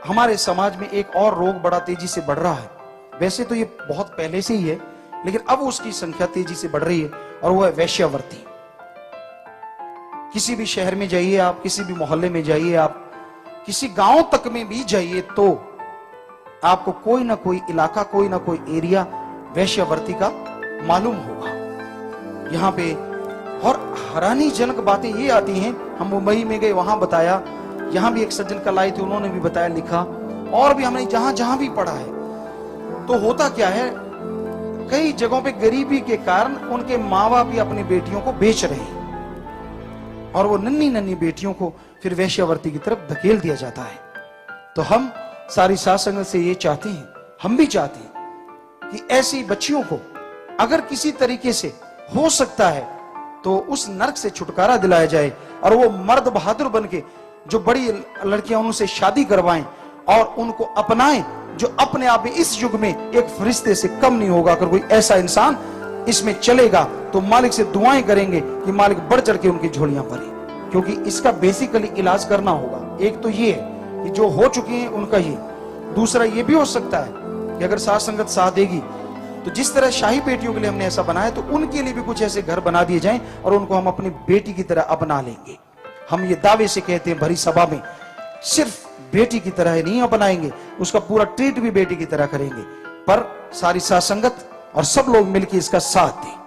हमारे समाज में एक और रोग बड़ा तेजी से बढ़ रहा है। वैसे तो ये बहुत पहले से ही है, लेकिन अब उसकी संख्या तेजी से बढ़ रही है, और वो है वेश्यावृत्ति। किसी भी शहर में जाइए आप, किसी भी मोहल्ले में जाइए आप, किसी गांव तक में भी जाइए, तो आपको कोई ना कोई इलाका, कोई ना कोई एरिया वेश्यावृत्ति का मालूम होगा। यहां पे और हैरानीजनक बातें ये आती हैं। हम मुंबई में गए, वहां बताया, यहां भी एक सज्जन कल आए थे, उन्होंने भी बताया, लिखा, और भी हमने जहां जहां भी पढ़ा है। तो होता क्या है, कई जगहों पे गरीबी के कारण उनके माँ बाप भी अपनी बेटियों को बेच रहे हैं, और वो नन्ही नन्ही बेटियों को फिर वेश्यावृत्ति की तरफ धकेल दिया जाता है। तो हम सारी साध संगत से ये चाहते हैं, हम भी चाहते हैं कि ऐसी बच्चियों को अगर किसी तरीके से हो सकता है तो उस नरक से छुटकारा दिलाया जाए, और वो मर्द बहादुर बन के जो बड़ी लड़कियां उनसे शादी करवाएं और उनको अपनाएं, जो अपने आप में इस युग में एक फरिश्ते से कम नहीं होगा। अगर कोई ऐसा इंसान इसमें चलेगा तो मालिक से दुआएं करेंगे कि मालिक बढ़ चढ़ के उनकी झोलियां भरे, क्योंकि इसका बेसिकली इलाज करना होगा। एक तो ये है कि जो हो चुके हैं उनका ये, दूसरा ये भी हो सकता है कि अगर साथ संगत साथ देगी तो जिस तरह शाही बेटियों के लिए हमने ऐसा बनाया, तो उनके लिए भी कुछ ऐसे घर बना दिए जाएं और उनको हम अपनी बेटी की तरह अपना लेंगे। हम ये दावे से कहते हैं भरी सभा में, सिर्फ बेटी की तरह ही नहीं अपनाएंगे, उसका पूरा ट्रीट भी बेटी की तरह करेंगे। पर सारी साथ संगत और सब लोग मिलकर इसका साथ दें।